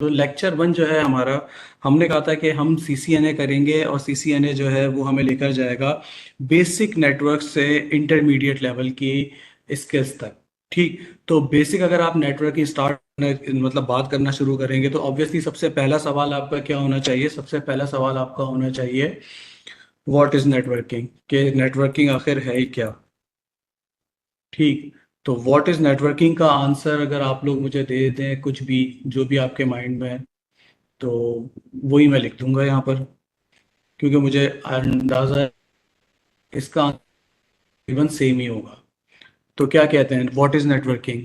तो लेक्चर 1 जो है हमारा, हमने कहा था कि हम सीसीएनए करेंगे और सीसीएनए जो है वो हमें लेकर जाएगा बेसिक नेटवर्क से इंटरमीडिएट लेवल की स्किल्स तक। ठीक, तो बेसिक अगर आप नेटवर्किंग स्टार्ट मतलब बात करना शुरू करेंगे तो ऑब्वियसली सबसे पहला सवाल आपका क्या होना चाहिए? सबसे पहला सवाल आपका होना चाहिए व्हाट इज नेटवर्किंग, कि नेटवर्किंग आखिर है ही क्या। ठीक, तो व्हाट इज नेटवर्किंग का आंसर अगर आप लोग मुझे दे दें कुछ भी, जो भी आपके माइंड में है, तो वही मैं लिख दूंगा यहाँ पर, क्योंकि मुझे अंदाजा है इसका इवन सेम ही होगा। तो क्या कहते हैं, व्हाट इज नेटवर्किंग?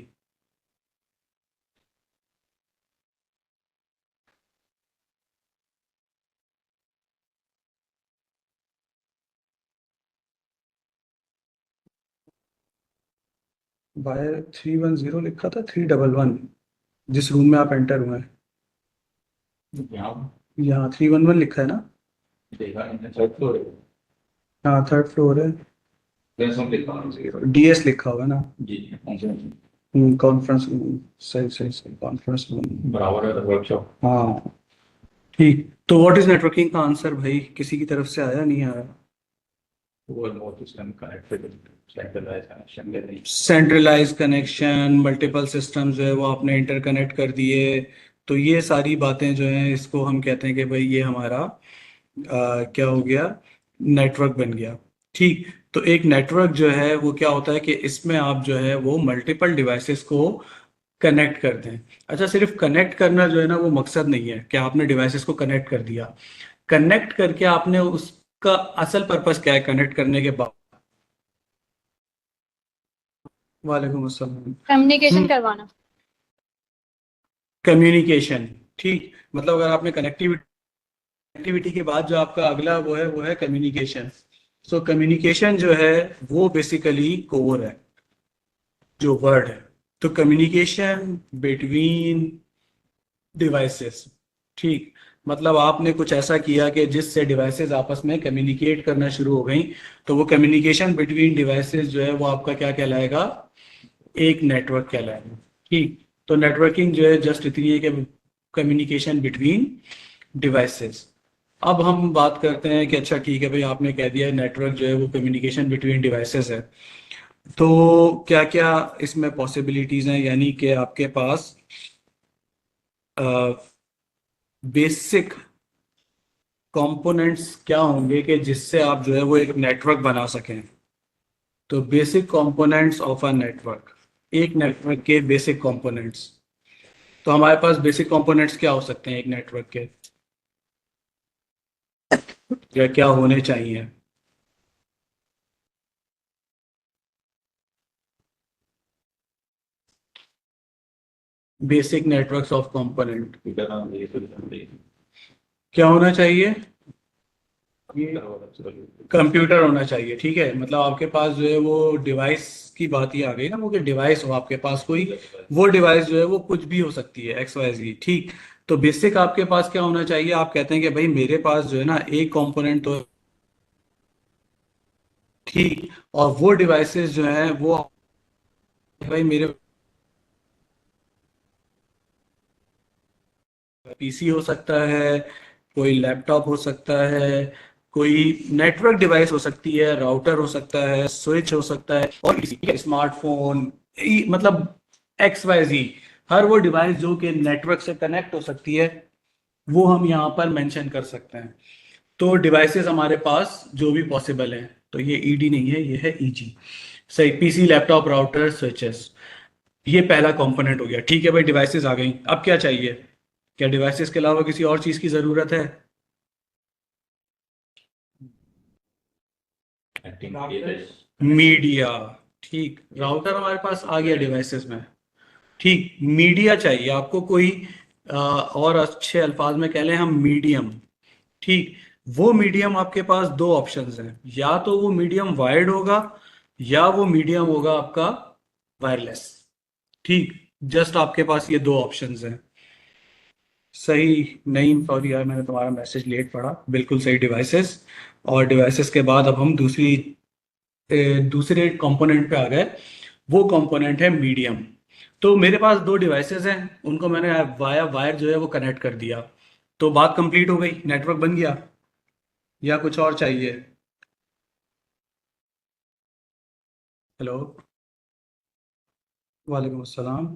बाय 310 लिखा था, 311 जिस रूम में आप एंटर हुए हैं, यहाँ यहाँ 311 लिखा है ना? देखा नहीं, थर्ड फ्लोर है। हाँ, थर्ड फ्लोर है। प्लेस हम लिखा होना चाहिए। डीएस लिखा होगा ना? जी, अच्छा। कॉन्फ्रेंस रूम, सही सही सही, कॉन्फ्रेंस रूम। बराबर है वर्कशॉप। हाँ, ठीक, तो व्हाट इज नेटवर्किंग का आंसर भाई किसी की तरफ से आया नहीं आया? वो note system connected, centralise connection ले रही। सेंट्रलाइज कनेक्शन, मल्टीपल सिस्टम जो है वो आपने इंटरकनेक्ट कर दिए। तो ये सारी बातें जो हैं इसको हम कहते हैं कि भाई ये हमारा क्या हो गया, नेटवर्क बन गया। ठीक, तो एक नेटवर्क जो है वो क्या होता है कि इसमें आप जो है वो मल्टीपल डिवाइसेस को कनेक्ट कर दें। अच्छा, सिर्फ कनेक्ट करना जो है ना वो मकसद नहीं है कि आपने डिवाइसेस को कनेक्ट कर दिया। कनेक्ट करके आपने उसका असल पर्पस क्या है कनेक्ट करने के बाद? वालेकुम अस्सलाम। कम्युनिकेशन करवाना। कम्युनिकेशन। ठीक, मतलब अगर आपने कनेक्टिविटी के बाद जो आपका अगला वो है कम्युनिकेशन। सो कम्युनिकेशन जो है वो बेसिकली कोर है, जो वर्ड है। तो कम्युनिकेशन बिटवीन डिवाइसेस। ठीक, मतलब आपने कुछ ऐसा किया कि जिससे डिवाइसेस आपस में कम्युनिकेट करना शुरू हो गई, तो वो कम्युनिकेशन बिटवीन डिवाइसेस जो है वो आपका क्या कहलाएगा? एक नेटवर्क कहलाएगा। ठीक, तो नेटवर्किंग जो है जस्ट इतनी है कि कम्युनिकेशन बिटवीन डिवाइसेस। अब हम बात करते हैं कि अच्छा ठीक है भाई, आपने कह दिया नेटवर्क जो है वो कम्युनिकेशन बिटवीन डिवाइसेस है, तो क्या क्या इसमें पॉसिबिलिटीज हैं, यानी कि आपके पास बेसिक कंपोनेंट्स क्या होंगे कि जिससे आप जो है वो एक नेटवर्क बना सकें। तो basic components of a network, एक नेटवर्क के बेसिक कंपोनेंट्स। तो हमारे पास बेसिक कंपोनेंट्स क्या हो सकते हैं एक नेटवर्क के, या क्या होने चाहिए? बेसिक नेटवर्क्स ऑफ कंपोनेंट इधर हम ये सिस्टम ले। क्या होना चाहिए? ये कंप्यूटर होना चाहिए। ठीक है, मतलब आपके पास जो है वो डिवाइस की बात ही आ गई ना, वो कि डिवाइस हो आपके पास कोई, वो डिवाइस जो है वो कुछ भी हो सकती है, एक्स वाई जी। ठीक, तो बेसिक आपके पास क्या होना चाहिए? आप कहते हैं कि भाई मेरे पास जो है ना एक कंपोनेंट तो, ठीक, और वो डिवाइसेस जो हैं वो भाई मेरे पीसी हो सकता है, कोई लैपटॉप हो सकता है, कोई नेटवर्क डिवाइस हो सकती है, राउटर हो सकता है, स्विच हो सकता है, और किसी स्मार्टफोन, मतलब एक्स वाई जी, हर वो डिवाइस जो कि नेटवर्क से कनेक्ट हो सकती है वो हम यहाँ पर मेंशन कर सकते हैं। तो डिवाइसेस हमारे पास जो भी पॉसिबल हैं, तो ये ईडी नहीं है, ये है ईजी। सही, पीसी, लैपटॉप, राउटर, स्विचेस, ये पहला कंपोनेंट हो गया। ठीक है भाई, डिवाइसेस आ गई, अब क्या चाहिए? क्या डिवाइसेस के अलावा किसी और चीज की जरूरत है? मीडिया। ठीक, राउटर हमारे पास आ गया डिवाइसेस में। ठीक, मीडिया चाहिए आपको कोई, और अच्छे अल्फाज में कह लें हम, मीडियम। ठीक, वो मीडियम आपके पास दो ऑप्शंस हैं, या तो वो मीडियम वायर्ड होगा या वो मीडियम होगा आपका वायरलेस। ठीक, जस्ट आपके पास ये दो ऑप्शंस हैं। सही नहीं, सॉरी यार, मैंने तुम्हारा मैसेज लेट पढ़ा, बिल्कुल सही, डिवाइसेस। और डिवाइसेस के बाद अब हम दूसरे कंपोनेंट पे आ गए, वो कंपोनेंट है मीडियम। तो मेरे पास दो डिवाइसेस हैं, उनको मैंने वाया वायर जो है वो कनेक्ट कर दिया, तो बात कंप्लीट हो गई, नेटवर्क बन गया, या कुछ और चाहिए? हेलो। वालेकुम अस्सलाम।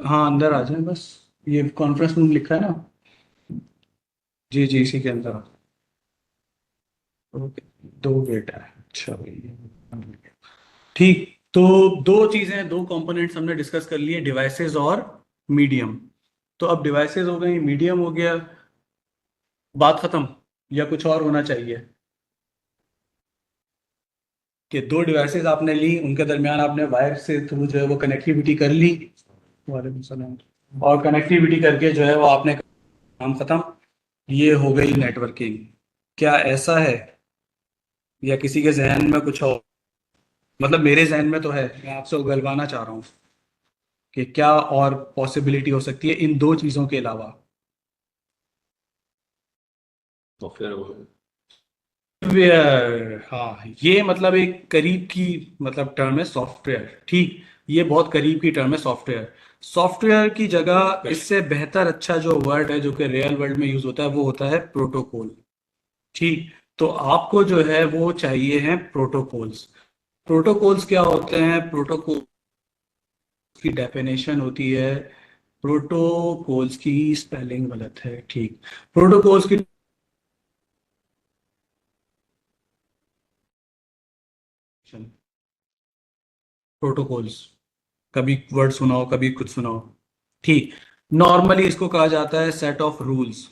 हाँ, अंदर आ जाए बस, ये कॉन्फ्रेंस रूम लिखा है ना। जी जी, इसी के अंदर आ। ओके। दो बेटा है, अच्छा भाई। ठीक। तो दो चीजें, दो कंपोनेंट्स हमने डिस्कस कर लिए, डिवाइसेस और मीडियम। तो अब डिवाइसेस हो गई, मीडियम हो गया, बात खत्म, या कुछ और होना चाहिए? कि दो डिवाइसेस आपने ली, उनके दरमियान आपने वायर से थ्रू जो है वो कनेक्टिविटी कर ली। वालेकुम सलाम। और कनेक्टिविटी करके जो है वो आपने काम खत्म, ये हो गई नेटवर्किंग। क्या ऐसा है, या किसी के जहन में कुछ और? मतलब मेरे जहन में तो है, मैं आपसे उगलवाना चाह रहा हूँ कि क्या और पॉसिबिलिटी हो सकती है इन दो चीजों के अलावा। तो फिर वो हाँ, ये मतलब एक करीब की मतलब टर्म है सॉफ्टवेयर, ठीक। ये बहुत करीब की टर्म है सॉफ्टवेयर। सॉफ्टवेयर की जगह इससे बेहतर अच्छा जो वर्ड है जो कि रियल वर्ल्ड में यूज होता है वो होता है प्रोटोकॉल, ठीक। तो आपको जो है वो चाहिए हैं प्रोटोकॉल्स। प्रोटोकॉल्स क्या होते हैं? प्रोटोकॉल की डेफिनेशन होती है, प्रोटोकॉल्स की स्पेलिंग गलत है, ठीक। प्रोटोकॉल्स की प्रोटोकॉल्स, कभी वर्ड सुनाओ, कभी कुछ सुनाओ, ठीक। नॉर्मली इसको कहा जाता है सेट ऑफ रूल्स,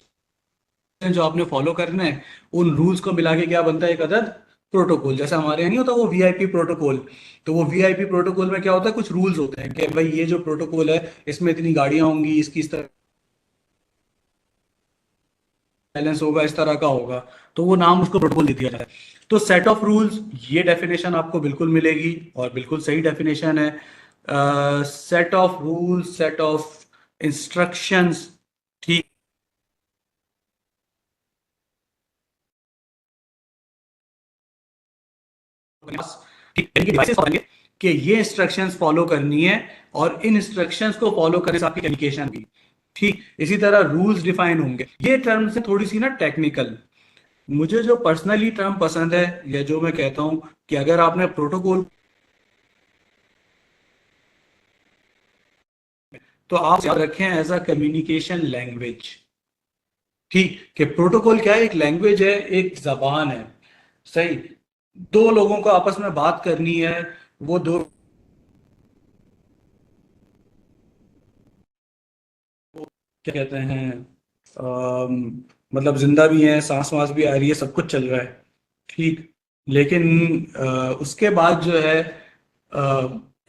जो आपने फॉलो करना है, उन रूल्स को मिला के क्या बनता है? एक अदद प्रोटोकॉल। जैसे हमारे यहाँ नहीं होता वो वीआईपी प्रोटोकॉल, तो वो वीआईपी प्रोटोकॉल में क्या होता है, कुछ रूल्स होते हैं कि भाई ये जो प्रोटोकॉल है इसमें इतनी गाड़ियां होंगी, इसकी इस तरह बैलेंस होगा, इस तरह का होगा, तो वो नाम उसको प्रोटोकॉल दे दिया जाता है। तो सेट ऑफ रूल्स, ये डेफिनेशन आपको बिल्कुल मिलेगी, और बिल्कुल सही डेफिनेशन है। Set of rules, set of instructions, ठीक। ठीक है, डिवाइसेस बताएंगे कि ये इंस्ट्रक्शंस फॉलो करनी है, और इन इंस्ट्रक्शंस को फॉलो करने से आपकी कम्युनिकेशन भी, ठीक। इसी तरह रूल्स डिफाइन होंगे। ये टर्म्स है थोड़ी सी ना टेक्निकल। मुझे जो पर्सनली टर्म पसंद है, या जो मैं कहता हूं कि अगर आपने प्रोटोकॉल, तो आप याद रखें एज अ कम्युनिकेशन लैंग्वेज, ठीक। कि प्रोटोकॉल क्या है? एक लैंग्वेज है, एक जबान है, सही। दो लोगों को आपस में बात करनी है, वो दो क्या कहते हैं, मतलब जिंदा भी हैं, सांस वांस भी आ रही है, सब कुछ चल रहा है, ठीक। लेकिन उसके बाद जो है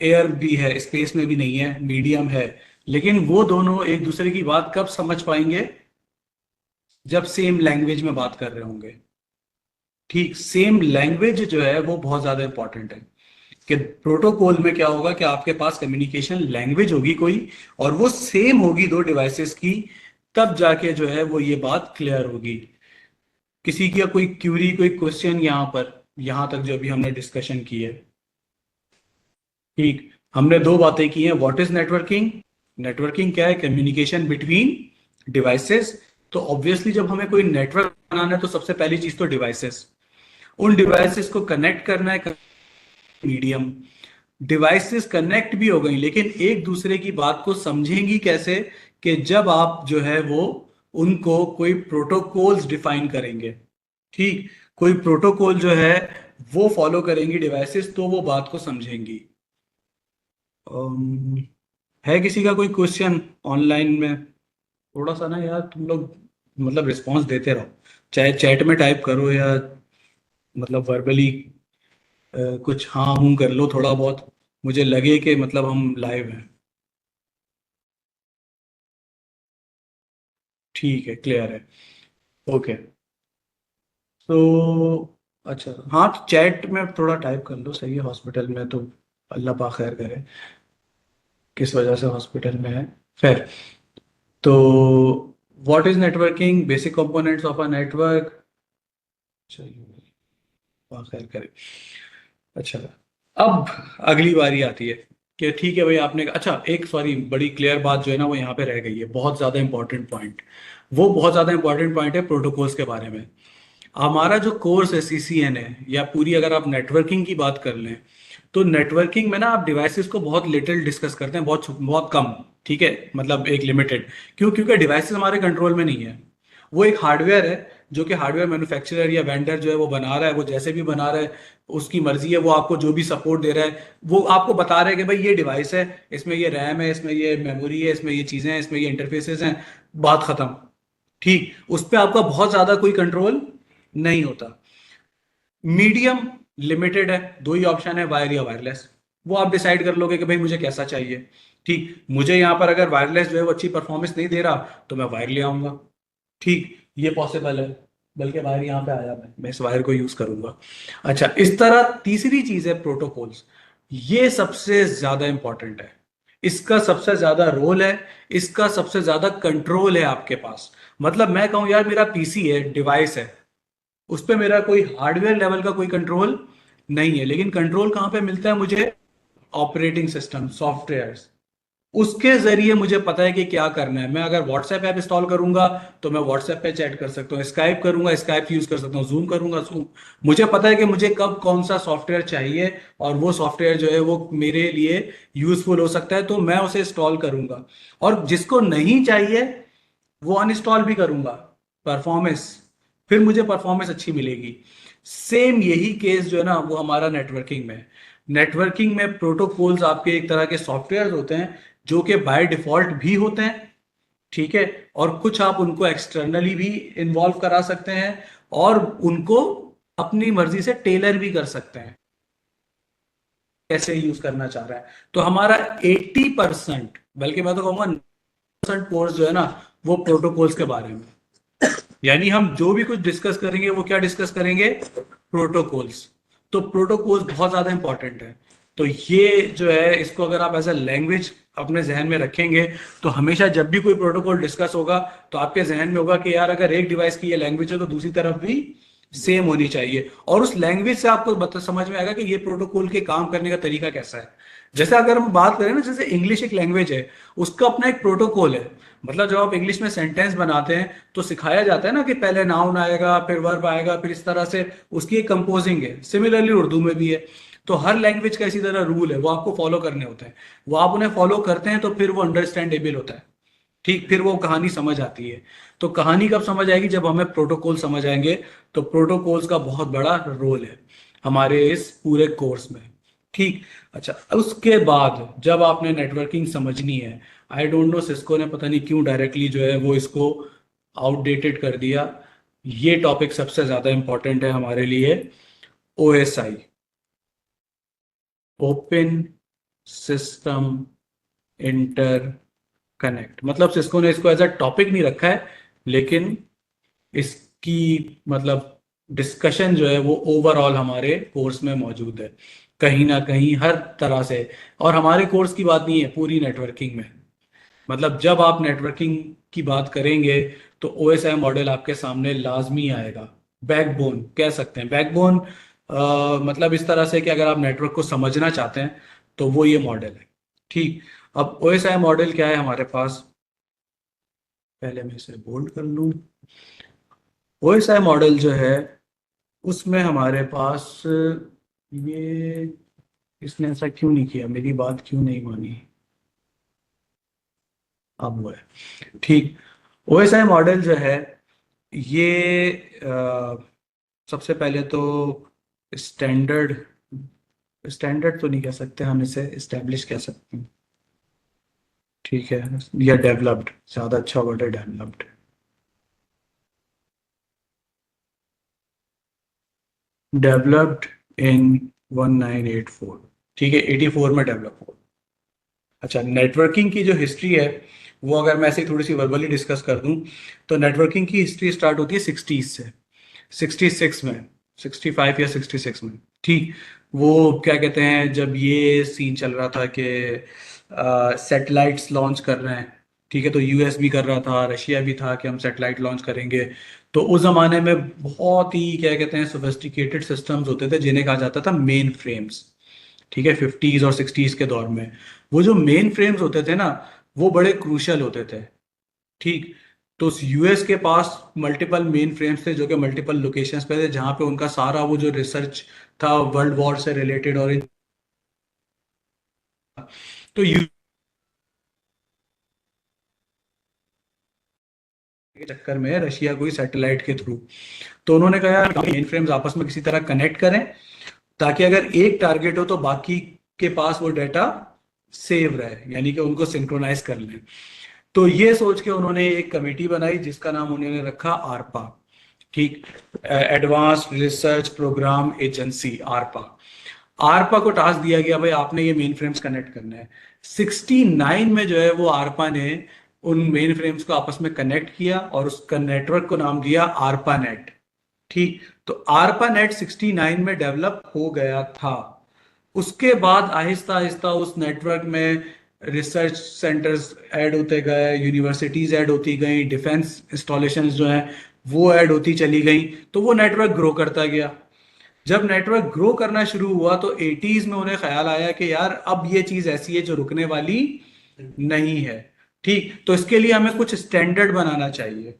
एयर भी है, स्पेस में भी नहीं है, मीडियम है। लेकिन वो दोनों एक दूसरे की बात कब समझ पाएंगे? जब सेम लैंग्वेज में बात कर रहे होंगे, ठीक। सेम लैंग्वेज जो है वो बहुत ज्यादा इंपॉर्टेंट है। कि प्रोटोकॉल में क्या होगा कि आपके पास कम्युनिकेशन लैंग्वेज होगी कोई, और वो सेम होगी दो डिवाइसेस की, तब जाके जो है वो ये बात क्लियर होगी। किसी की कोई क्यूरी, कोई क्वेश्चन यहाँ पर, यहाँ तक जो अभी हमने डिस्कशन की है, ठीक। हमने दो बातें की हैं, व्हाट इज नेटवर्किंग? नेटवर्किंग क्या है? Communication between devices. तो ऑब्वियसली जब हमें कोई नेटवर्क बनाना है तो सबसे पहली चीज तो डिवाइसेस, उन डिवाइसेस को कनेक्ट करना है, मीडियम। डिवाइसेस कनेक्ट भी हो गई, लेकिन एक दूसरे की बात को समझेंगी कैसे? कि जब आप जो है वो उनको कोई प्रोटोकॉल्स डिफाइन करेंगे, ठीक। कोई प्रोटोकॉल जो है वो फॉलो करेंगी डिवाइसेस, तो वो बात को समझेंगी। अम, है किसी का कोई क्वेश्चन ऑनलाइन में? थोड़ा सा ना यार तुम लोग मतलब रिस्पांस देते रहो, चाहे चैट में टाइप करो, या मतलब वर्बली कुछ हाँ हूँ कर लो थोड़ा बहुत, मुझे लगे कि मतलब हम लाइव हैं। ठीक है, क्लियर है, ओके। तो अच्छा, हाँ, तो चैट में थोड़ा टाइप कर लो, सही है। हॉस्पिटल में तो अल्लाह पाक खैर करे, किस वजह से हॉस्पिटल में है, खैर। तो what is networking, basic components of a network, चलिए, पाक खैर करे। अच्छा, अब अगली बारी आती है कि ठीक है भाई आपने, अच्छा एक सॉरी बड़ी क्लियर बात जो है ना वो यहाँ पे रह गई है, बहुत ज़्यादा इंपॉर्टेंट पॉइंट। वो बहुत ज़्यादा इंपॉर्टेंट पॉइंट है प्रोटोकॉल्स के बारे में। हमारा जो कोर्स है सीसीएन है, या पूरी अगर आप नेटवर्किंग की बात कर लें, तो नेटवर्किंग में ना आप डिवाइसेस को बहुत लिटिल डिस्कस करते हैं, बहुत बहुत कम। ठीक है, मतलब एक लिमिटेड। क्यों? क्योंकि डिवाइसेस हमारे कंट्रोल में नहीं है। वो एक हार्डवेयर है, जो कि हार्डवेयर मैन्युफैक्चरर या वेंडर जो है वो बना रहा है, वो जैसे भी बना रहा है उसकी मर्जी है, वो आपको जो भी सपोर्ट दे रहा है वो आपको बता रहा है कि भाई ये डिवाइस है, इसमें ये रैम है, इसमें ये मेमोरी है, इसमें ये चीजें हैं, इसमें ये इंटरफेसेस हैं, बात खत्म। ठीक, उस पर आपका बहुत ज्यादा कोई कंट्रोल नहीं होता। मीडियम लिमिटेड है, दो ही ऑप्शन है, वायर या वायरलेस। वो आप डिसाइड कर लोगे कि भाई मुझे कैसा चाहिए। ठीक, मुझे यहाँ पर अगर वायरलेस जो है वो अच्छी परफॉर्मेंस नहीं दे रहा तो मैं वायर ले आऊंगा। ठीक, ये पॉसिबल है, बल्कि वायर यहाँ पे आया, मैं इस वायर को यूज करूंगा। अच्छा, इस तरह तीसरी चीज है प्रोटोकॉल्स। ये सबसे ज्यादा इंपॉर्टेंट है, इसका सबसे ज्यादा रोल है, इसका सबसे ज्यादा कंट्रोल है आपके पास। मतलब मैं कहूं यार मेरा पीसी है, डिवाइस है, उस पे मेरा कोई हार्डवेयर लेवल का कोई कंट्रोल नहीं है, लेकिन कंट्रोल कहां पे मिलता है मुझे? Operating system, software. उसके जरिए मुझे पता है कि क्या करना है। मैं अगर व्हाट्सएप ऐप इंस्टॉल करूंगा तो मैं व्हाट्सएप पे चैट कर सकता हूँ, स्काइप करूंगा स्काइप यूज कर सकता हूँ, जूम करूंगा जूम। मुझे पता है कि मुझे कब कौन सा सॉफ्टवेयर चाहिए, और वो सॉफ्टवेयर जो है वो मेरे लिए यूजफुल हो सकता है, तो मैं उसे इंस्टॉल करूंगा। और जिसको नहीं चाहिए वो अनइंस्टॉल भी करूंगा। परफॉर्मेंस, फिर मुझे परफॉर्मेंस अच्छी मिलेगी। सेम यही केस जो है ना वो हमारा नेटवर्किंग में है। नेटवर्किंग में प्रोटोकॉल्स आपके एक तरह के सॉफ्टवेयर होते हैं जो कि बाय डिफॉल्ट भी होते हैं। ठीक है, और कुछ आप उनको एक्सटर्नली भी इन्वॉल्व करा सकते हैं, और उनको अपनी मर्जी से टेलर भी कर सकते हैं, कैसे यूज करना चाह रहा है। तो हमारा 80%, बल्कि मैं तो कहूंगा 90% कोर्स जो है ना वो प्रोटोकॉल्स के बारे में। यानी हम जो भी कुछ डिस्कस करेंगे वो क्या डिस्कस करेंगे? प्रोटोकॉल्स। तो प्रोटोकॉल्स बहुत ज्यादा इंपॉर्टेंट है। तो ये जो है इसको अगर आप एज अ लैंग्वेज अपने जहन में रखेंगे, तो हमेशा जब भी कोई प्रोटोकॉल डिस्कस होगा तो आपके जहन में होगा कि यार अगर एक डिवाइस की ये लैंग्वेज है तो दूसरी तरफ भी सेम होनी चाहिए, और उस लैंग्वेज से आपको समझ में आएगा कि ये प्रोटोकॉल के काम करने का तरीका कैसा है। जैसे अगर हम बात करें ना, जैसे इंग्लिश एक लैंग्वेज है, उसका अपना एक प्रोटोकॉल है। मतलब जब आप इंग्लिश में सेंटेंस बनाते हैं तो सिखाया जाता है ना कि पहले नाउन आएगा, फिर वर्ब आएगा, फिर इस तरह से उसकी एक कंपोजिंग है। सिमिलरली उर्दू में भी है। तो हर लैंग्वेज का इसी तरह रूल है, वो आपको फॉलो करने होते हैं। वो आप उन्हें फॉलो करते हैं तो फिर वो अंडरस्टैंडेबल होता है। ठीक, फिर वो कहानी समझ आती है। तो कहानी कब समझ आएगी? जब हमें प्रोटोकॉल समझ आएंगे। तो प्रोटोकॉल्स का बहुत बड़ा रोल है हमारे इस पूरे कोर्स में। ठीक, अच्छा उसके बाद जब आपने नेटवर्किंग समझनी है, आई डोंट नो सिस्को ने पता नहीं क्यों डायरेक्टली जो है वो इसको आउटडेटेड कर दिया। ये टॉपिक सबसे ज्यादा इंपॉर्टेंट है हमारे लिए, OSI, open system inter connect. मतलब सिस्को ने इसको एज अ टॉपिक नहीं रखा है, लेकिन इसकी मतलब डिस्कशन जो है वो ओवरऑल हमारे कोर्स में मौजूद है, कहीं ना कहीं हर तरह से। और हमारे कोर्स की बात नहीं है, पूरी नेटवर्किंग में। मतलब जब आप नेटवर्किंग की बात करेंगे तो ओएसआई मॉडल आपके सामने लाजमी आएगा। बैकबोन कह सकते हैं, बैकबोन मतलब इस तरह से कि अगर आप नेटवर्क को समझना चाहते हैं तो वो ये मॉडल है। ठीक, अब ओएसआई मॉडल क्या है हमारे पास? पहले मैं इसे बोल्ड कर लूं। ओएसआई मॉडल जो है उसमें हमारे पास ये, इसने ऐसा क्यों नहीं किया, मेरी बात क्यों नहीं मानी? अब वो है ठीक। ओएसआई मॉडल जो है ये सबसे पहले तो स्टैंडर्ड, स्टैंडर्ड तो नहीं कह सकते हम इसे, इस्टेब्लिश कह सकते हैं। ठीक है, या डेवलप्ड, ज्यादा अच्छा वर्ड है डेवलप्ड। Developed in 1984। ठीक है, 84 में डेवलप हुआ। अच्छा, नेटवर्किंग की जो हिस्ट्री है वो अगर मैं ऐसे थोड़ी सी वर्बली डिस्कस कर दूं, तो नेटवर्किंग की हिस्ट्री स्टार्ट होती है 60s से, 66 में, 65 या 66 में। ठीक, वो क्या कहते हैं, जब ये सीन चल रहा था कि सैटेलाइट्स लॉन्च कर रहे हैं, ठीक है, तो यूएस भी कर रहा था, रशिया भी था कि हम सैटेलाइट लॉन्च करेंगे। तो उस जमाने में बहुत ही क्या कहते हैं सोफिस्टिकेटेड सिस्टम्स होते थे जिन्हें कहा जाता था मेन फ्रेम्स। ठीक है, 50s और 60s के दौर में वो जो मेन फ्रेम्स होते थे ना, वो बड़े क्रूशल होते थे। ठीक, तो यूएस के पास मल्टीपल मेन फ्रेम्स थे जो कि मल्टीपल लोकेशंस पे थे, जहां पे उनका सारा वो जो रिसर्च था वर्ल्ड वॉर से रिलेटेड और तो के चक्कर में रशिया को सैटेलाइट के थ्रू, तो उन्होंने कहा यार मेन फ्रेम्स आपस में किसी तरह कनेक्ट करें ताकि अगर एक टारगेट हो तो बाकी के पास वो डाटा सेव रहे, यानी कि उनको सिंक्रोनाइज कर लें। तो ये सोच के उन्होंने एक कमेटी बनाई जिसका नाम उन्होंने रखा आरपा। ठीक, advance research programme agency, ARPA. ARPA को टास्क दिया गया भाई आपने ये मेन फ्रेम्स कनेक्ट करना है। 69 में जो है वो आरपा ने उन मेन फ्रेम्स को आपस में कनेक्ट किया और उसका नेटवर्क को नाम दिया आरपा नेट। ठीक, तो आरपा नेट 69 में डेवलप हो गया था। उसके बाद आहिस्ता आहिस्ता उस नेटवर्क में रिसर्च सेंटर्स ऐड होते गए, यूनिवर्सिटीज ऐड होती गई, डिफेंस इंस्टॉलेशंस जो हैं वो ऐड होती चली गई, तो वो नेटवर्क ग्रो करता गया। जब नेटवर्क ग्रो करना शुरू हुआ तो 80s में उन्हें ख्याल आया कि यार अब ये चीज ऐसी है जो रुकने वाली नहीं है। ठीक, तो इसके लिए हमें कुछ स्टैंडर्ड बनाना चाहिए।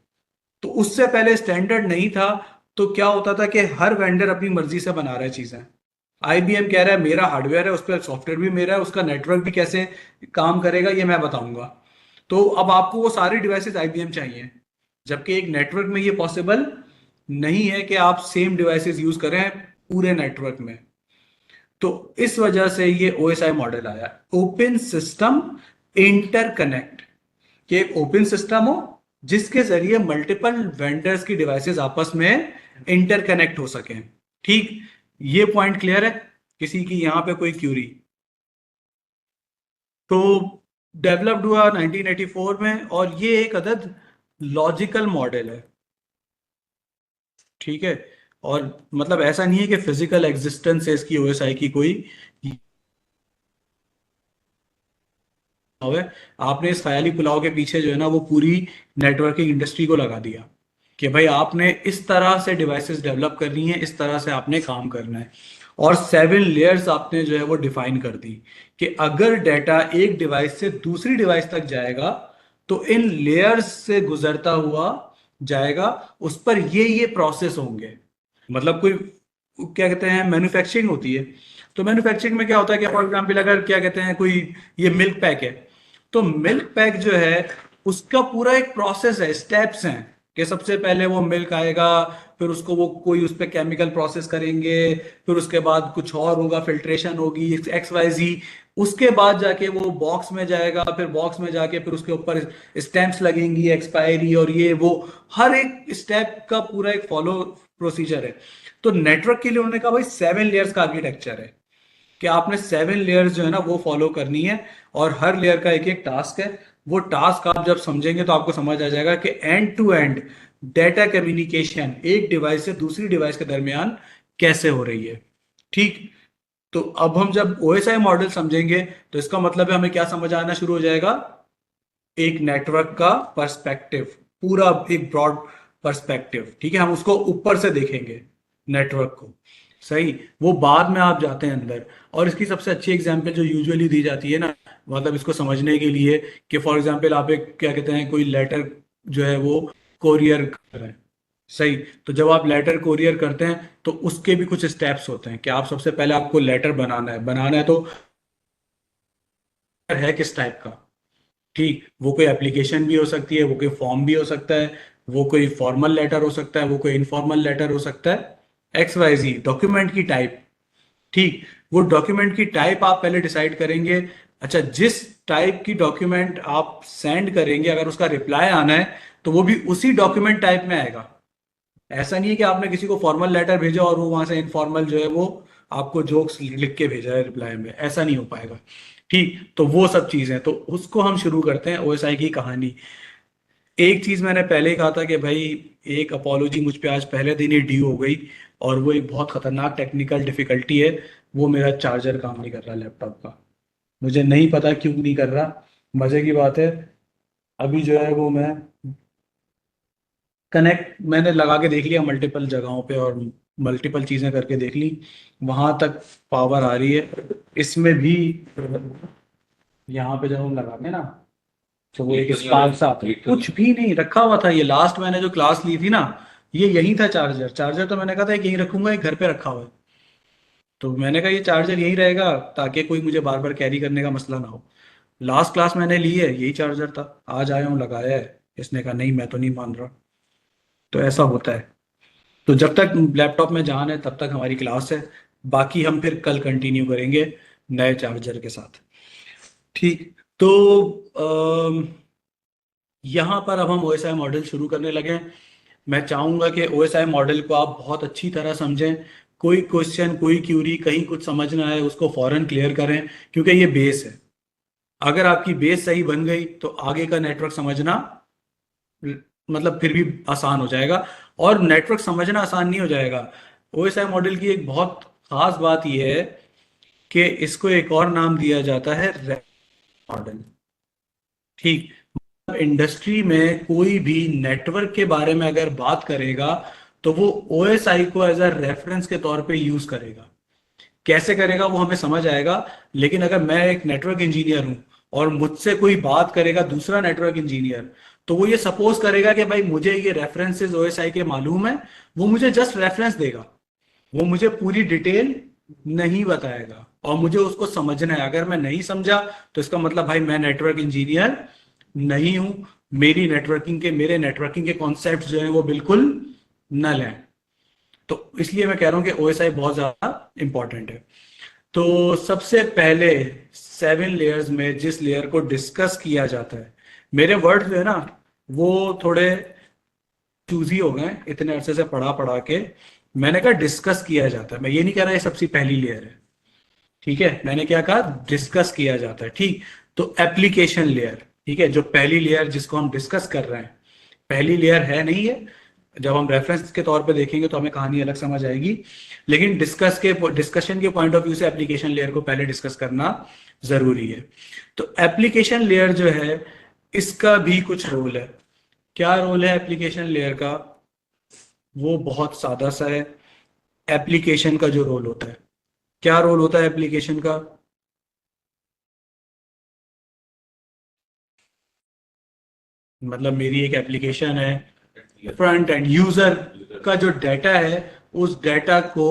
तो उससे पहले स्टैंडर्ड नहीं था, तो क्या होता था कि हर वेंडर अपनी मर्जी से बना रहा है चीजें। आईबीएम कह रहा है मेरा हार्डवेयर है, उस पर सॉफ्टवेयर भी मेरा है, उसका नेटवर्क भी कैसे काम करेगा ये मैं बताऊंगा। तो अब आपको वो सारे डिवाइसेस आईबीएम चाहिए, जबकि एक नेटवर्क में ये पॉसिबल नहीं है कि आप सेम डिवाइसेस यूज करें पूरे नेटवर्क में। तो इस वजह से ये ओएसआई मॉडल आया, ओपन सिस्टम इंटरकनेक्ट, कि एक ओपन सिस्टम हो जिसके जरिए मल्टीपल वेंडर्स की डिवाइसेस आपस में इंटरकनेक्ट हो सके। ठीक, ये पॉइंट क्लियर है? किसी की यहां पे कोई क्यूरी? तो डेवलप्ड हुआ 1984 में और ये एक अदद लॉजिकल मॉडल है। ठीक है, और मतलब ऐसा नहीं है कि फिजिकल एग्जिस्टेंस है इसकी ओएसआई की कोई है। आपने इस ख्याली पुलाव के पीछे जो है ना वो पूरी नेटवर्किंग इंडस्ट्री को लगा दिया कि भाई आपने इस तरह से डिवाइसेस डेवलप करनी है, इस तरह से आपने काम करना है। और 7 लेयर्स आपने जो है वो डिफाइन कर दी कि अगर डाटा एक डिवाइस से दूसरी डिवाइस तक जाएगा तो इन लेयर्स से गुजरता हुआ जाएगा, उस पर ये प्रोसेस होंगे। मतलब कोई क्या कहते हैं मैन्युफैक्चरिंग होती है, तो मैन्युफैक्चरिंग में क्या होता है कि फॉर एग्जाम्पल अगर क्या कहते हैं कोई ये मिल्क पैक है, तो मिल्क पैक जो है उसका पूरा एक प्रोसेस है, स्टेप्स हैं कि सबसे पहले वो मिल्क आएगा, फिर उसको वो कोई उस पर केमिकल प्रोसेस करेंगे, फिर उसके बाद कुछ और होगा, फिल्ट्रेशन होगी XYZ, उसके बाद जाके वो बॉक्स में जाएगा, फिर बॉक्स में जाके फिर उसके ऊपर स्टैंप्स लगेंगी, एक्सपायरी और ये वो, हर एक स्टेप का पूरा एक फॉलो प्रोसीजर है। तो नेटवर्क के लिए उन्होंने कहा भाई 7 लेयर्स का आर्किटेक्चर है कि आपने 7 लेयर्स जो है ना वो फॉलो करनी है, और हर लेयर का एक एक टास्क है। वो टास्क आप जब समझेंगे तो आपको समझ आ जाएगा कि end to end data communication एक डिवाइस से दूसरी डिवाइस के दरमियान कैसे हो रही है। ठीक, तो अब हम जब ओएसआई मॉडल समझेंगे तो इसका मतलब है हमें क्या समझ आना शुरू हो जाएगा, एक नेटवर्क का पर्सपेक्टिव, पूरा एक ब्रॉड पर्सपेक्टिव। ठीक है, हम उसको ऊपर से देखेंगे नेटवर्क को। सही, वो बाद में आप जाते हैं अंदर। और इसकी सबसे अच्छी एग्जांपल जो यूजुअली दी जाती है ना, मतलब इसको समझने के लिए, कि फॉर एग्जांपल आप एक क्या कहते हैं कोई लेटर जो है वो कोरियर कर रहे हैं। सही, तो जब आप लेटर कोरियर करते हैं तो उसके भी कुछ स्टेप्स होते हैं कि आप सबसे पहले आपको लेटर बनाना है तो है किस टाइप का। ठीक, वो कोई एप्लीकेशन भी हो सकती है, वो कोई फॉर्म भी हो सकता है, वो कोई फॉर्मल लेटर हो सकता है, वो कोई इनफॉर्मल लेटर हो सकता है, XYZ डॉक्यूमेंट की टाइप। ठीक, वो डॉक्यूमेंट की टाइप आप पहले डिसाइड करेंगे। अच्छा, जिस टाइप की डॉक्यूमेंट आप सेंड करेंगे अगर उसका रिप्लाई आना है तो वो भी उसी डॉक्यूमेंट टाइप में आएगा। ऐसा नहीं है कि आपने किसी को फॉर्मल लेटर भेजा और वो वहां से इनफॉर्मल जो है वो आपको जोक्स लिख के भेजा है रिप्लाई में, ऐसा नहीं हो पाएगा। ठीक, तो वो सब चीजें, तो उसको हम शुरू करते हैं ओएसआई की कहानी। एक चीज मैंने पहले ही कहा था कि भाई एक अपोलॉजी मुझ पे आज पहले दिन ही ड्यू हो गई, और वो एक बहुत खतरनाक टेक्निकल डिफिकल्टी है। वो मेरा चार्जर काम नहीं कर रहा लैपटॉप का, मुझे नहीं पता क्यों नहीं कर रहा। मजे की बात है, अभी जो है वो मैं कनेक्ट मैंने लगा के देख लिया मल्टीपल जगहों पे, और मल्टीपल चीजें करके देख ली, वहां तक पावर आ रही है। इसमें भी यहाँ पे जब हम लगाते ना, तो वो एक स्पार्क सा आता है। कुछ भी नहीं रखा हुआ था, ये लास्ट मैंने जो क्लास ली थी ना, ये यही था चार्जर। चार्जर तो मैंने कहा था कि यहीं रखूंगा, एक घर पे रखा हुआ है। तो मैंने कहा ये चार्जर यहीं रहेगा ताकि कोई मुझे बार बार कैरी करने का मसला ना हो। लास्ट क्लास मैंने ली है, यही चार्जर था, आज आया हूँ लगाया है। इसने कहा नहीं मैं तो नहीं मान रहा। तो ऐसा होता है। तो जब तक लैपटॉप में जान है तब तक हमारी क्लास है, बाकी हम फिर कल कंटिन्यू करेंगे नए चार्जर के साथ। ठीक। तो यहाँ पर अब हम ओएसआई मॉडल शुरू करने लगे हैं। मैं चाहूंगा कि ओएसआई मॉडल को आप बहुत अच्छी तरह समझें। कोई क्वेश्चन, कोई क्यूरी, कहीं कुछ समझना है उसको फौरन क्लियर करें, क्योंकि ये बेस है। अगर आपकी बेस सही बन गई तो आगे का नेटवर्क समझना मतलब फिर भी आसान हो जाएगा। और नेटवर्क समझना आसान नहीं हो जाएगा। ओएसआई मॉडल की एक बहुत खास बात यह है कि इसको एक और नाम दिया जाता है रैप मॉडल। ठीक। इंडस्ट्री में कोई भी नेटवर्क के बारे में अगर बात करेगा तो वो ओएसआई को एज अ रेफरेंस के तौर पे यूज करेगा। कैसे करेगा वो हमें समझ आएगा। लेकिन अगर मैं एक नेटवर्क इंजीनियर हूं और मुझसे कोई बात करेगा दूसरा नेटवर्क इंजीनियर, तो वो ये सपोज करेगा कि भाई मुझे ये रेफरेंसेस ओएसआई के मालूम है। वो मुझे जस्ट रेफरेंस देगा, वो मुझे पूरी डिटेल नहीं बताएगा, और मुझे उसको समझना है। अगर मैं नहीं समझा तो इसका मतलब भाई मैं नेटवर्क इंजीनियर नहीं हूं। मेरे नेटवर्किंग के कॉन्सेप्ट जो है वो बिल्कुल नल है। तो इसलिए मैं कह रहा हूं कि ओएसआई बहुत ज्यादा इंपॉर्टेंट है। तो सबसे पहले 7 लेयर्स में जिस लेयर को डिस्कस किया जाता है, मेरे वर्ड जो है ना वो थोड़े चूजी हो गए इतने अरसे से पढ़ा पढ़ा के। मैंने कहा डिस्कस किया जाता है, मैं ये नहीं कह रहा ये सबसे पहली लेयर है। ठीक है, मैंने क्या कहा, डिस्कस किया जाता है। ठीक। तो एप्लीकेशन लेयर, ठीक है, जो पहली लेयर जिसको हम डिस्कस कर रहे हैं, पहली लेयर है नहीं है। जब हम रेफरेंस के तौर पे देखेंगे तो हमें कहानी अलग समझ आएगी। लेकिन डिस्कशन के पॉइंट ऑफ व्यू से एप्लीकेशन लेयर को पहले डिस्कस करना जरूरी है। तो एप्लीकेशन लेयर जो है इसका भी कुछ रोल है। क्या रोल है एप्लीकेशन लेयर का? वो बहुत सादा सा है। एप्लीकेशन का जो रोल होता है, क्या रोल होता है एप्लीकेशन का? मतलब मेरी एक एप्लीकेशन है, फ्रंट एंड यूजर का जो डाटा है उस डाटा को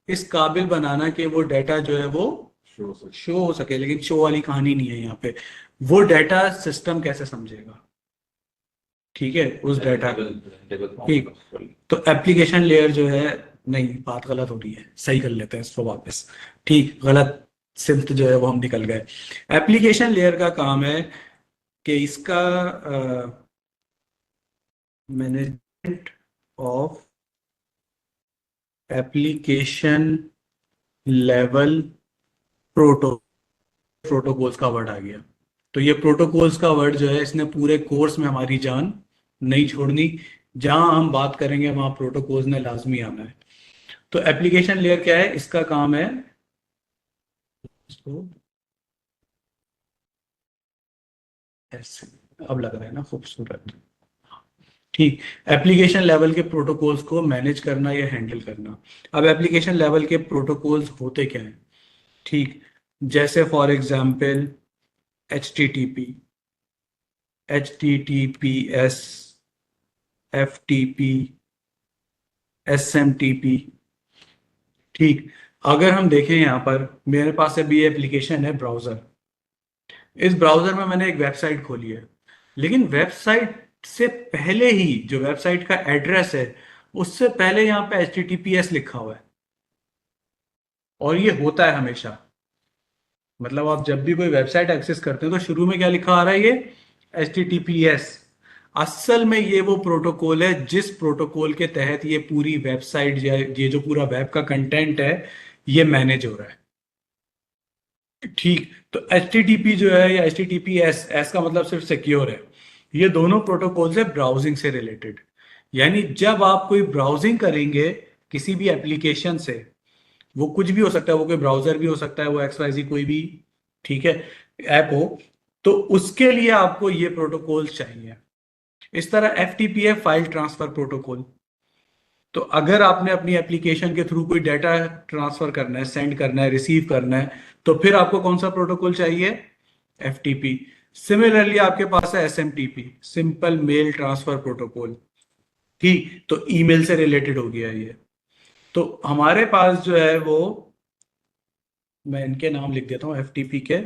इस काबिल बनाना कि वो डाटा जो है वो शो हो सके। लेकिन शो वाली कहानी नहीं है यहाँ पे। वो डाटा सिस्टम कैसे समझेगा? ठीक है, उस डाटा। ठीक। तो एप्लीकेशन लेयर जो है, नहीं बात गलत हो रही है, सही कर लेते हैं इसको वापस। ठीक, गलत सिम्त जो है वो हम निकल गए। एप्लीकेशन लेयर का काम है कि इसका management of application level proto protocols का वर्ड आ गया। तो ये प्रोटोकॉल्स का वर्ड जो है इसने पूरे कोर्स में हमारी जान नहीं छोड़नी। जहां हम बात करेंगे वहां प्रोटोकॉल्स ने लाजमी आना है। तो एप्लीकेशन लेयर क्या है, इसका काम है इसको ऐसे, अब लग रहा है ना खूबसूरत। ठीक। एप्लीकेशन लेवल के प्रोटोकॉल्स को मैनेज करना या हैंडल करना। अब एप्लीकेशन लेवल के प्रोटोकॉल्स होते क्या हैं? ठीक। जैसे for example H T T P, HTTPS, FTP, SMTP। ठीक। अगर हम देखें यहाँ पर मेरे पास अभी एप्लीकेशन है ब्राउजर। इस ब्राउजर में मैंने एक वेबसाइट खोली है, लेकिन वेबसाइट से पहले ही जो वेबसाइट का एड्रेस है उससे पहले यहाँ पे HTTPS लिखा हुआ है। और ये होता है हमेशा। मतलब आप जब भी कोई वेबसाइट एक्सेस करते हो तो शुरू में क्या लिखा आ रहा है, ये HTTPS। असल में ये वो प्रोटोकॉल है जिस प्रोटोकॉल के तहत ये पूरी वेबसाइट, ये जो पूरा वेब का कंटेंट है ये मैनेज हो रहा है। ठीक। तो HTTP जो है या HTTPS, एस का मतलब सिर्फ सिक्योर है। ये दोनों प्रोटोकॉल है ब्राउजिंग से रिलेटेड। यानी जब आप कोई ब्राउजिंग करेंगे किसी भी एप्लीकेशन से, वो कुछ भी हो सकता है, वो कोई ब्राउजर भी हो सकता है, वो XYZ कोई भी, ठीक है, ऐप हो, तो उसके लिए आपको ये प्रोटोकॉल चाहिए। इस तरह एफटीपी है, फाइल ट्रांसफर प्रोटोकॉल। तो अगर आपने अपनी एप्लीकेशन के थ्रू कोई डाटा ट्रांसफर करना है, सेंड करना है, रिसीव करना है, तो फिर आपको कौन सा प्रोटोकॉल चाहिए? एफटीपी। सिमिलरली आपके पास है SMTP, simple mail transfer protocol. ठीक, तो ईमेल से रिलेटेड हो गया ये। तो हमारे पास जो है वो, मैं इनके नाम लिख देता हूँ एफटीपी के।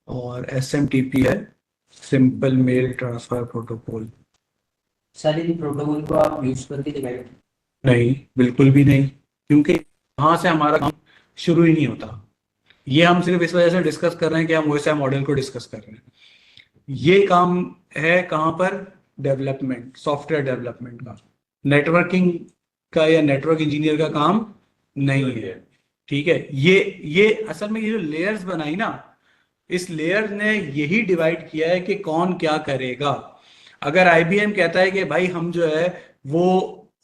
और एसएमटीपी है, simple mail transfer protocol. Sir इन प्रोटोकॉल को आप यूज करके दिखाइए। नहीं, बिल्कुल भी नहीं, क्योंकि वहां से हमारा काम शुरू ही नहीं होता। ये हम सिर्फ इस वजह से डिस्कस कर रहे हैं कि हम ओएसआई मॉडल को डिस्कस कर रहे हैं। ये काम है कहाँ पर? डेवलपमेंट, सॉफ्टवेयर डेवलपमेंट का। नेटवर्किंग का या नेटवर्क इंजीनियर का काम नहीं है। ठीक है, ये असल में ये जो लेयर्स बनाई ना, इस लेयर ने यही डिवाइड किया है कि कौन क्या करेगा। अगर आईबीएम कहता है कि भाई हम जो है वो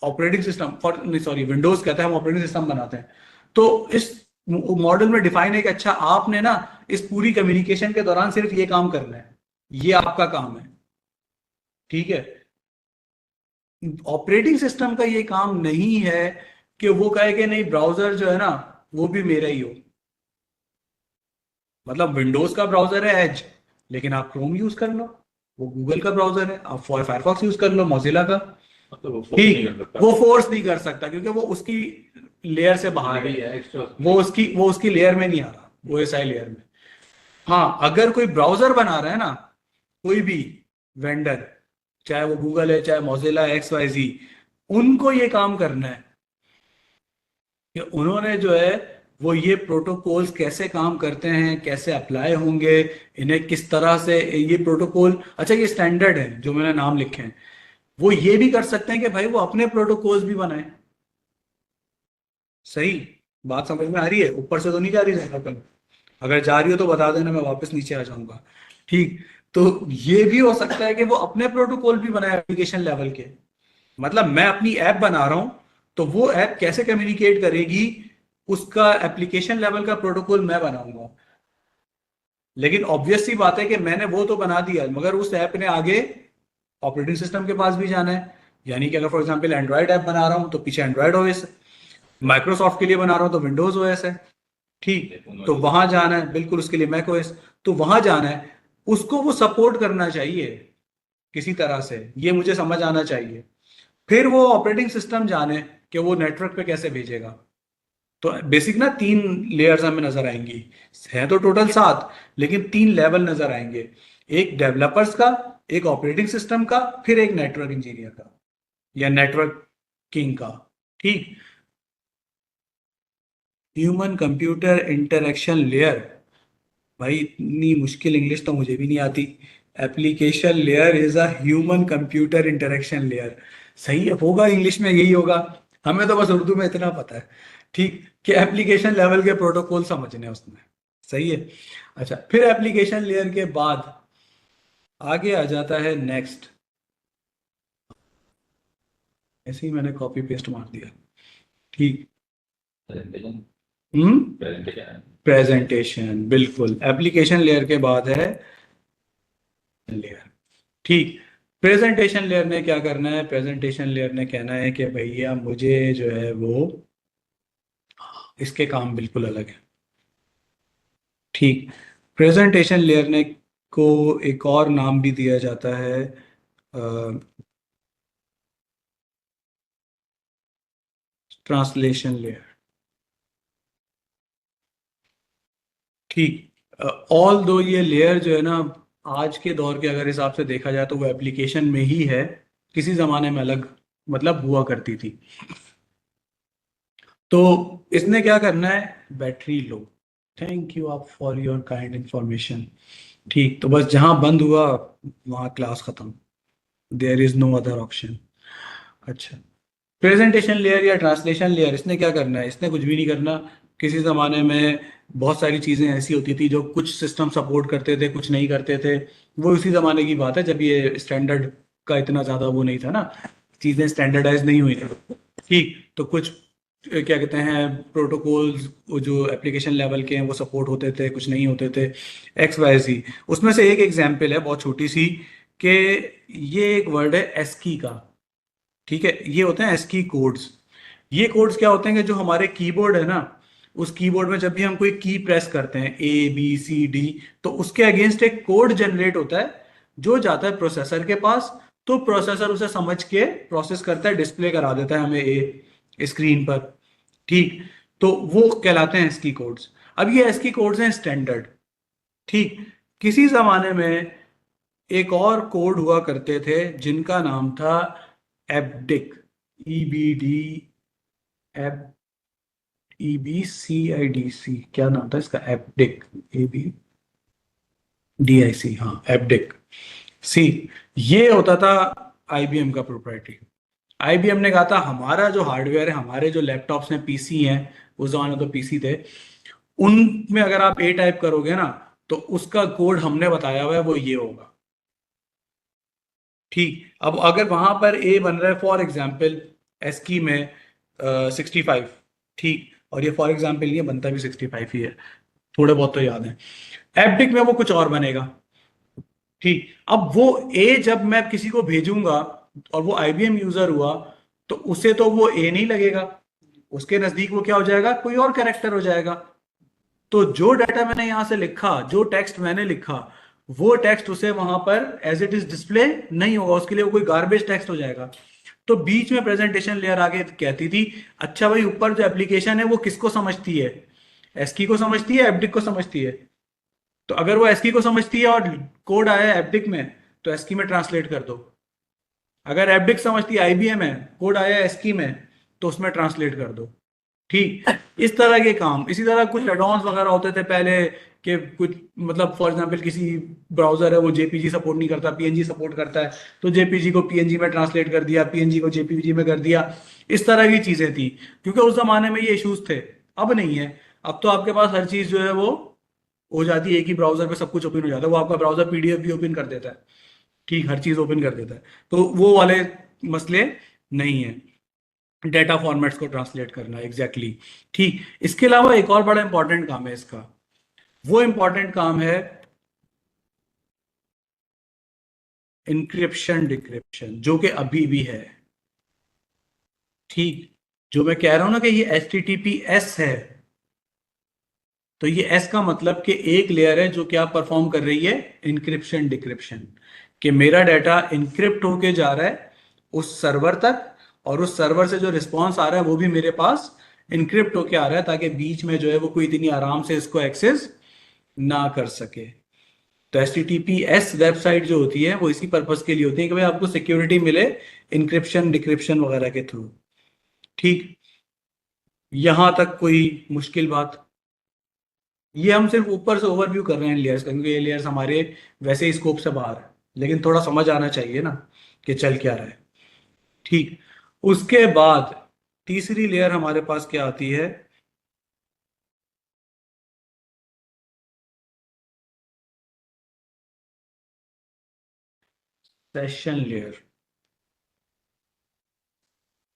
ऑपरेटिंग सिस्टम सॉरी विंडोज कहता है हम ऑपरेटिंग सिस्टम बनाते हैं, तो इस मॉडल में डिफाइन है कि अच्छा आपने ना इस पूरी कम्युनिकेशन के दौरान सिर्फ ये काम करना है, ये आपका काम है। ठीक है, ऑपरेटिंग सिस्टम का ये काम नहीं है कि वो कहे कि नहीं ब्राउजर जो है ना वो भी मेरा ही हो। मतलब विंडोज का ब्राउजर है एज, लेकिन आप क्रोम यूज कर लो, वो गूगल का ब्राउजर है, आप फायरफॉक्स यूज कर लो, मोजिला का। मतलब वो force नहीं ठीक, कर सकता। वो फोर्स नहीं कर सकता क्योंकि वो उसकी लेयर से बाहर भी है, है एक्स्ट्रा। वो उसकी लेयर में नहीं आ रहा, वो एसआई लेयर में। हाँ, अगर कोई ब्राउजर बना रहा है ना, कोई भी वेंडर, चाहे वो गूगल है, चाहे मोजिला, एक्स वाई जी, उनको ये काम करना है कि उन्होंने जो है वो ये प्रोटोकॉल्स कैसे काम करते हैं, कैसे अप्लाई होंगे, इन्हें किस तरह से ये प्रोटोकॉल, अच्छा ये स्टैंडर्ड है जो मैंने नाम लिखे हैं, वो ये भी कर सकते हैं कि भाई वो अपने प्रोटोकॉल्स भी बनाए। सही बात समझ में आ रही है? ऊपर से तो नहीं जा रही है? अगर जा रही हो तो बता देना, मैं वापस नीचे आ जाऊंगा। ठीक, तो ये भी हो सकता है कि वो अपने प्रोटोकॉल भी बनाए एप्लीकेशन लेवल के। मतलब मैं अपनी ऐप बना रहा हूं, तो वो ऐप कैसे कम्युनिकेट करेगी, उसका एप्लीकेशन लेवल का प्रोटोकॉल मैं बनाऊंगा। लेकिन ऑब्वियस सी बात है कि मैंने वो तो बना दिया, मगर उस ऐप ने आगे ऑपरेटिंग सिस्टम के पास भी जाना है। यानी कि अगर फॉर एग्जांपल एंड्रॉइड ऐप बना रहा हूं तो पीछे एंड्रॉइड ओएस है, माइक्रोसॉफ्ट के लिए बना रहा हूं तो विंडोज ओएस है। ठीक, तो वहां जाना है, बिल्कुल उसके लिए मैक ओएस, तो वहां जाना है, उसको वो सपोर्ट करना चाहिए किसी तरह से, ये मुझे समझ आना चाहिए। फिर वो ऑपरेटिंग सिस्टम जाने कि वो नेटवर्क पे कैसे भेजेगा। तो बेसिक ना 3 लेयर्स हमें नजर आएंगी, है तो टोटल 7, लेकिन 3 लेवल नजर आएंगे। एक डेवलपर्स का, एक ऑपरेटिंग सिस्टम का, फिर एक नेटवर्क इंजीनियर का या नेटवर्क किंग का। ठीक, ह्यूमन कंप्यूटर इंटरेक्शन लेयर, भाई इतनी मुश्किल इंग्लिश तो मुझे भी नहीं आती। Application layer is a human computer interaction layer. सही है, होगा इंग्लिश में यही होगा, हमें तो बस उर्दू में इतना पता है। ठीक, कि एप्लीकेशन लेवल के प्रोटोकॉल समझने हैं उसमें। सही है। अच्छा, फिर एप्लीकेशन लेयर के बाद आगे आ जाता है नेक्स्ट। ऐसे ही मैंने कॉपी पेस्ट मार दिया। ठीक, प्रेजेंटेशन। हम्म, प्रेजेंटेशन। प्रेजेंटेशन, बिल्कुल एप्लीकेशन लेयर के बाद है लेयर। ठीक, प्रेजेंटेशन लेयर ने क्या करना है? प्रेजेंटेशन लेयर ने कहना है कि भैया मुझे जो है वो इसके काम बिल्कुल अलग है। ठीक, प्रेजेंटेशन लेयर ने को एक और नाम भी दिया जाता है, ट्रांसलेशन लेयर। ठीक, ऑल दो ये लेयर जो है ना, आज के दौर के अगर हिसाब से देखा जाए तो वो एप्लीकेशन में ही है, किसी जमाने में अलग मतलब हुआ करती थी। तो इसने क्या करना है? Battery low. थैंक यू आप फॉर योर काइंड इंफॉर्मेशन। ठीक, तो बस जहां बंद हुआ वहां क्लास खत्म, there is no other option. अच्छा, प्रेजेंटेशन लेयर या ट्रांसलेशन लेयर, इसने क्या करना है? इसने कुछ भी नहीं करना। किसी जमाने में बहुत सारी चीजें ऐसी होती थी जो कुछ सिस्टम सपोर्ट करते थे, कुछ नहीं करते थे। वो उसी जमाने की बात है जब ये स्टैंडर्ड का इतना ज्यादा वो नहीं था ना, चीजें स्टैंडर्डाइज नहीं हुई थी। ठीक, तो कुछ क्या कहते हैं प्रोटोकॉल्स, जो एप्लीकेशन लेवल के हैं वो सपोर्ट होते थे, कुछ नहीं होते थे, एक्स वाई जी। उसमें से एक एग्जांपल है बहुत छोटी सी, कि ये एक वर्ड है एस्की का। ठीक है, ये होते हैं एस्की कोड्स। ये कोड्स क्या होते हैं कि जो हमारे कीबोर्ड है ना, उस कीबोर्ड में जब भी हम कोई की प्रेस करते हैं A B C D, तो उसके अगेंस्ट एक कोड जनरेट होता है जो जाता है प्रोसेसर के पास। तो प्रोसेसर उसे समझ के प्रोसेस करता है, डिस्प्ले करा देता है हमें ए स्क्रीन पर। ठीक, तो वो कहलाते हैं एस्की कोड्स। अब ये एस्की कोड्स हैं स्टैंडर्ड। ठीक, किसी जमाने में एक और कोड हुआ करते थे जिनका नाम था एबडिक, EBD, EBCIDC, क्या नाम था इसका, एबडिक, ABDIC, हाँ एबडिक सी। ये होता था IBM का प्रोप्राइटरी। IBM ने कहा था हमारा जो हार्डवेयर है, हमारे जो लैपटॉप्स हैं, पीसी हैं, उस जमाने तो पीसी थे, उनमें अगर आप ए टाइप करोगे ना तो उसका कोड हमने बताया हुआ है वो ये होगा। ठीक, अब अगर वहां पर ए बन रहा है फॉर एग्जाम्पल एस्की में 65, ठीक, और ये फॉर एग्जाम्पल ये बनता भी 65 ही है, थोड़े बहुत तो याद है। एप्टिक में वो कुछ और बनेगा। ठीक, अब वो ए जब मैं किसी को भेजूंगा और वो IBM यूजर हुआ, तो उसे तो वो ए नहीं लगेगा, उसके नजदीक वो क्या हो जाएगा, कोई और कैरेक्टर हो जाएगा। तो जो डाटा मैंने यहां से लिखा, जो टेक्स्ट मैंने लिखा, वो टेक्स्ट उसे वहां पर एज इट इज डिस्प्ले नहीं होगा, उसके लिए वो कोई गार्बेज टेक्स्ट हो जाएगा। तो बीच में प्रेजेंटेशन लेयर आगे कहती थी, अच्छा भाई ऊपर जो एप्लीकेशन है वो किसको समझती है, एस्की को समझती है, एप्डिक को समझती है? तो अगर वो एस्की को समझती है और कोड आया है एप्डिक में, तो एस्की में ट्रांसलेट कर दो। अगर एप्डिक समझती है IBM है, कोड आया है एस्की में, तो उसमें ट्रांसलेट कर दो। ठीक, इस तरह के काम। इसी तरह कुछ एडॉन्स वगैरह होते थे पहले, कि कुछ मतलब फॉर एग्जांपल किसी ब्राउजर है वो JPG सपोर्ट नहीं करता, PNG सपोर्ट करता है, तो JPG को PNG में ट्रांसलेट कर दिया, PNG को JPG में कर दिया। इस तरह की चीजें थी, क्योंकि उस जमाने में ये इश्यूज थे। अब नहीं है, अब तो आपके पास हर चीज जो है वो हो जाती है, एक ही ब्राउजर पे सब कुछ ओपन हो जाता है, वो आपका ब्राउजर PDF भी ओपन कर देता है। ठीक, हर चीज ओपन कर देता है, तो वो वाले मसले नहीं है, डेटा फॉर्मेट्स को ट्रांसलेट करना एग्जैक्टली ठीक। इसके अलावा एक और बड़ा इंपॉर्टेंट काम है इसका, वो इंपॉर्टेंट काम है इंक्रिप्शन डिक्रिप्शन, जो कि अभी भी है। ठीक, जो मैं कह रहा हूं ना कि ये HTTPS है, तो ये S का मतलब कि एक लेयर है जो क्या परफॉर्म कर रही है, इंक्रिप्शन डिक्रिप्शन, कि मेरा डाटा इंक्रिप्ट होके जा रहा है उस सर्वर तक, और उस सर्वर से जो रिस्पॉन्स आ रहा है वो भी मेरे पास इंक्रिप्ट होके आ रहा है, ताकि बीच में जो है वो कोई इतनी आराम से इसको एक्सेस ना कर सके। तो HTTPS वेबसाइट जो होती है वो इसी पर्पस के लिए होती है कि भाई आपको सिक्योरिटी मिले इंक्रिप्शन डिक्रिप्शन वगैरह के थ्रू। ठीक, यहां तक कोई मुश्किल बात? ये हम सिर्फ ऊपर से ओवरव्यू कर रहे हैं लेयर्स का, क्योंकि ये लेयर्स हमारे वैसे ही स्कोप से बाहर है, लेकिन थोड़ा समझ आना चाहिए ना कि चल क्या रहा है। ठीक, उसके बाद तीसरी लेयर हमारे पास क्या आती है, सेशन लेयर।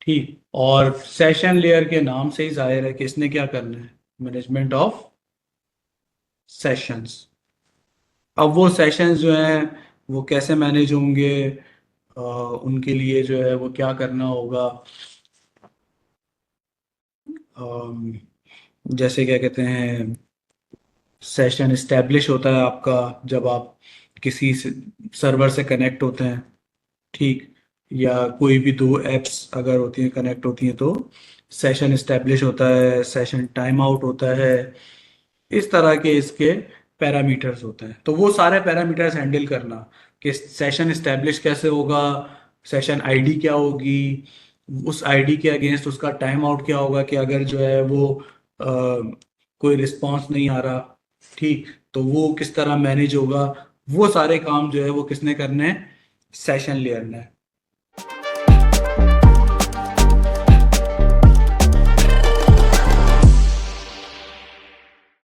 ठीक, और सेशन लेयर के नाम से ही जाहिर है कि इसने क्या करना है, मैनेजमेंट ऑफ सेशंस। अब वो सेशंस जो हैं वो कैसे मैनेज होंगे, उनके लिए जो है वो क्या करना होगा, अम, जैसे क्या कहते हैं, सेशन इस्टेब्लिश होता है आपका जब आप किसी सर्वर से कनेक्ट होते हैं। ठीक, या कोई भी दो एप्स अगर होती हैं कनेक्ट होती हैं, तो सेशन इस्टेब्लिश होता है, सेशन टाइम आउट होता है, इस तरह के इसके पैरामीटर्स होते हैं। तो वो सारे पैरामीटर्स हैंडल करना, कि सेशन इस्टेब्लिश कैसे होगा, सेशन आईडी क्या होगी, उस आईडी के अगेंस्ट उसका टाइम आउट क्या होगा, कि अगर जो है वो कोई रिस्पांस नहीं आ रहा, ठीक, तो वो किस तरह मैनेज होगा। वो सारे काम जो है वो किसने करने हैं, सेशन लेयर ने।